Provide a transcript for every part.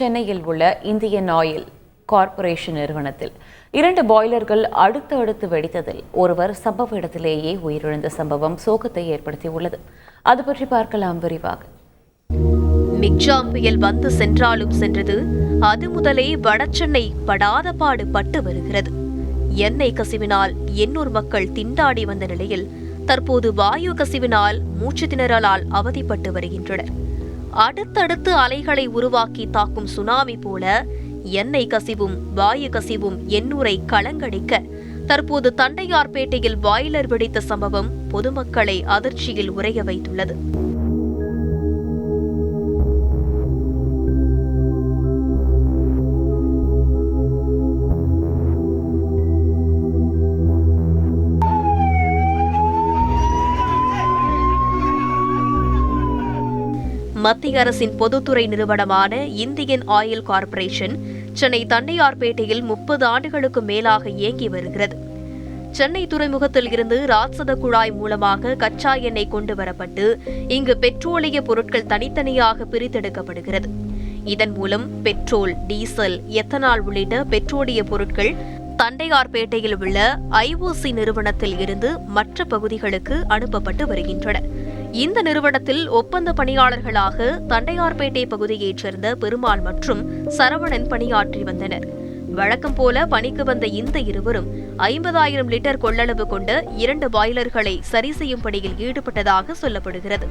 சென்னையில் உள்ள Indian oil corporation நிறுவனத்தில் 2 பாய்லர்கள் அடுத்தடுத்து வெடித்ததில் ஒருவர் சம்பவ இடத்திலேயே உயிரிழந்த சம்பவம் சோகத்தை ஏற்படுத்தியுள்ளது. அது பற்றி பார்க்கலாம் விரிவாக. மிக்ஜாம் புயல் வந்து சென்றாலும் சென்றது, அது முதலே வடசென்னை படாத பாடு பட்டு வருகிறது. எண்ணெய் கசிவினால் எண்ணூர் மக்கள் திண்டாடி வந்த நிலையில் தற்போது வாயு கசிவினால் மூச்சு திணறலால் அவதிப்பட்டு வருகின்றனர். அடுத்தடுத்து அலைகளை உருவாக்கி தாக்கும் சுனாமி போல எண்ணெய் கசிவும் வாயு கசிவும் எண்ணூரை கலங்கடிக்க தற்போது தண்டையார்பேட்டையில் பாய்லர் வெடித்த சம்பவம் பொதுமக்களை அதிர்ச்சியில் உறைய வைத்துள்ளது. மத்திய அரசின் பொதுத்துறை நிறுவனமான இந்தியன் ஆயில் கார்ப்பரேஷன் சென்னை தண்டையார்பேட்டையில் 30 ஆண்டுகளுக்கு மேலாக இயங்கி வருகிறது. சென்னை துறைமுகத்தில் இருந்து ராட்சத குழாய் மூலமாக கச்சா எண்ணெய் கொண்டு வரப்பட்டு இங்கு பெட்ரோலிய பொருட்கள் தனித்தனியாக பிரித்தெடுக்கப்படுகிறது. இதன் மூலம் பெட்ரோல், டீசல், எத்தனால் உள்ளிட்ட பெட்ரோலிய பொருட்கள் தண்டையார்பேட்டையில் உள்ள IOC நிறுவனத்தில் இருந்து மற்ற பகுதிகளுக்கு அனுப்பப்பட்டு வருகின்றன. இந்த நிறுவனத்தில் ஒப்பந்த பணியாளர்களாக தண்டையார்பேட்டை பகுதியைச் சேர்ந்த பெருமாள் மற்றும் சரவணன் பணியாற்றி வந்தனர். வழக்கம் போல பணிக்கு வந்த இந்த இருவரும் 50,000 லிட்டர் கொள்ளளவு கொண்ட 2 பாய்லர்களை சரி செய்யும் பணியில் ஈடுபட்டதாக சொல்லப்படுகிறது.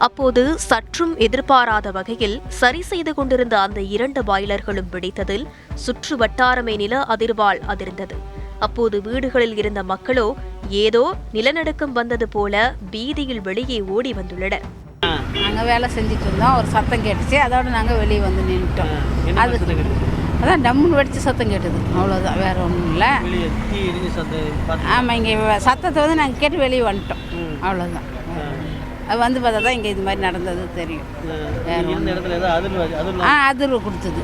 அப்போது சற்றும் எதிர்பாராத வகையில் சரி செய்து கொண்டிருந்த அந்த 2 பாய்லர்களும் வெடித்ததில் சுற்று வட்டாரமே நில அதிர்வால் அதிர்ந்தது. அப்போது வீடுகளில் இருந்த மக்களோ ஏதோ நிலநடுக்கம் வந்தது போல வீதியில் வெளியே ஓடி வந்துள்ளனர். நாங்கள் வேலை செஞ்சுட்டு இருந்தோம், ஒரு சத்தம் கேட்டுச்சு, அதோட நாங்கள் வெளியே வந்து நின்றுட்டோம். அது அதான் டம்முன்னு வெடிச்சு சத்தம் கேட்டது, அவ்வளோதான், வேற ஒன்றும் இல்லை. ஆமாம், இங்கே சத்தத்தை வந்து நாங்கள் கேட்டு வெளியே வந்துட்டோம், அவ்வளோதான். அது வந்து பார்த்தா தான் இங்கே இது மாதிரி நடந்தது தெரியும். அதிர்வு கொடுத்தது.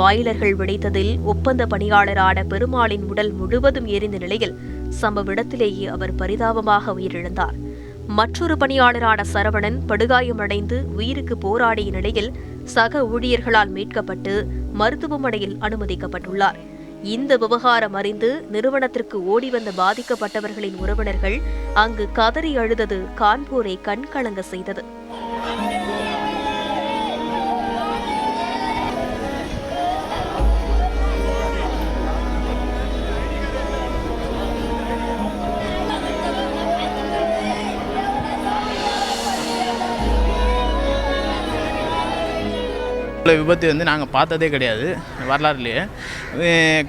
பாய்லர்கள் வெடித்ததில் ஒப்பந்த பணியாளரான பெருமாளின் உடல் முழுவதும் எரிந்த நிலையில் சம்பவ இடத்திலேயே அவர் பரிதாபமாக உயிரிழந்தார். மற்றொரு பணியாளரான சரவணன் படுகாயமடைந்து உயிருக்கு போராடிய நிலையில் சக ஊழியர்களால் மீட்கப்பட்டு மருத்துவமனையில் அனுமதிக்கப்பட்டுள்ளார். இந்த விவகாரம் அறிந்து நிறுவனத்திற்கு ஓடிவந்த பாதிக்கப்பட்டவர்களின் உறவினர்கள் அங்கு கதறி அழுதது காண்போரை கண்கலங்க செய்தது. விபத்து வந்து நாங்கள் பார்த்ததே கிடையாது வரலாறுலேயே.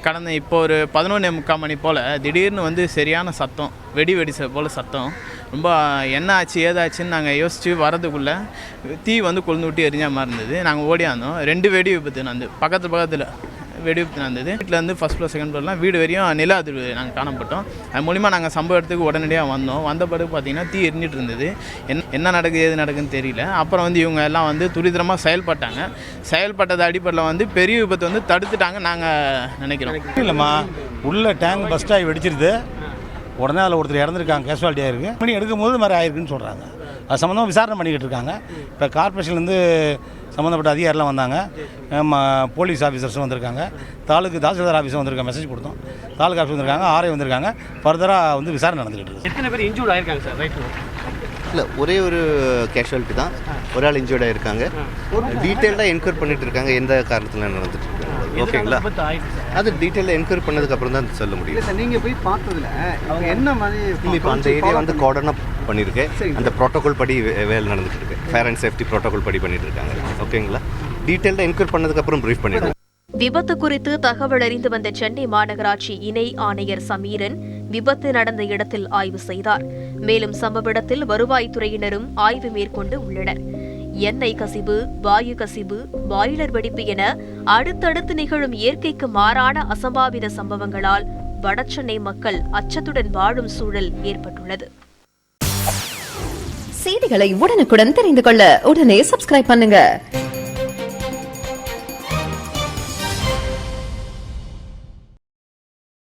கடந்த இப்போ ஒரு 11:45 மணி போல் திடீர்னு வந்து சரியான சத்தம், வெடிச்ச போல் சத்தம். ரொம்ப என்ன ஆச்சு ஏதாச்சுன்னு நாங்கள் யோசித்து வரதுக்குள்ளே தீ வந்து கொழுந்து விட்டு எரிஞ்ச மாதிரி இருந்தது. நாங்கள் ஓடியாந்தோம். 2 வெடி விபத்து நடந்து பக்கத்தில் வெடி விபத்து நடந்தது. வீட்டிலேருந்து ஃபஸ்ட் ஃப்ளோர் செகண்ட் ஃப்ளோர்லாம் வீடு வரையும் நில அதிர்வு நாங்கள் காணப்பட்டோம். அது மூலிமா நாங்கள் சம்பவ இடத்துக்கு உடனடியாக வந்தோம். வந்த பிறகு பார்த்திங்கன்னா தீ எரிஞ்சிட்டு இருந்தது. என்ன நடக்குது ஏது நடக்குதுன்னு தெரியல. அப்புறம் வந்து இவங்க எல்லாம் வந்து துரிதமாக செயல்பட்டது அடிப்படையில் வந்து பெரிய விபத்து வந்து தடுத்துட்டாங்க நாங்கள் நினைக்கிறோம். இல்லைம்மா, உள்ள டேங்க் பஸ்ட் ஆகி வெடிச்சிருது. உடனே அதில் ஒருத்தர் இறந்துருக்காங்க, கேஷுவாலிட்டி ஆகிருக்கு. மணி எடுக்கும்போது மாதிரி ஆயிருக்குன்னு சொல்கிறாங்க. அது சம்மந்தமாக விசாரணை பண்ணிக்கிட்டு இருக்காங்க. இப்போ கார்பரேஷன்லேருந்து சம்மந்தப்பட்ட அதிகாரிலாம் வந்தாங்க, போலீஸ் ஆஃபீஸர்ஸும் வந்திருக்காங்க, தாசில்தார் ஆஃபீஸும் வந்திருக்காங்க. மெசேஜ் கொடுத்தோம், தாலுகா ஆஃபீஸ் வந்திருக்காங்க, ஆர்ஐ வந்திருக்காங்க. ஃபர்தராக வந்து விசாரணை நடந்துகிட்டு இருக்கு. எத்தனை பேர் இன்ஜூர்ட் ஆகிருக்காங்க சார்? ரைட், இல்லை, ஒரே ஒரு கேஷுவாலிட்டி தான், ஒரு ஆள் இன்ஜூர்ட் ஆகிருக்காங்க. டீட்டெயிலாக என்கொயரி பண்ணிட்டு இருக்காங்க, எந்த காரணத்தில் நடந்துட்டு இருக்கு. ஓகேங்களா, அது டீட்டெயிலாக என்கொயரி பண்ணதுக்கப்புறம் தான் சொல்ல முடியும். சார், நீங்கள் போய் பார்த்ததில் அவங்க என்ன மாதிரி இப்போ அந்த ஏரியா வந்து கார்டன் அப் பண்ணியிருக்கு. அந்த ப்ரோட்டோகால் படி வேலை நடந்துட்டு இருக்கு. ஃபயர் அண்ட் சேஃப்டி ப்ரோட்டோகால் படி பண்ணிட்டு இருக்காங்க. ஓகேங்களா, டீட்டெயிலாக என்கொயரி பண்ணதுக்கப்புறம் ப்ரீஃப் பண்ணிடுவோம். விபத்து குறித்து தகவல் அறிந்து வந்த சென்னை மாநகராட்சி இணை ஆணையர் சமீரன் விபத்து நடந்த இடத்தில் ஆய்வு செய்தார். மேலும் சம்பவ இடத்தில் வருவாய்த்துறையினரும் ஆய்வு மேற்கொண்டு உள்ளனர். எண்ணெய் கசிவு, வாயு கசிவு, பாய்லர் வெடிப்பு என அடுத்தடுத்து நிகழும் இயற்கைக்கு மாறான அசம்பாவித சம்பவங்களால் வடசென்னை மக்கள் அச்சத்துடன் வாழும் சூழல் ஏற்பட்டுள்ளது. செய்திகளை உடனுக்குடன் தெரிந்து கொள்ள உடனே சப்ஸ்கிரைப் பண்ணுங்க.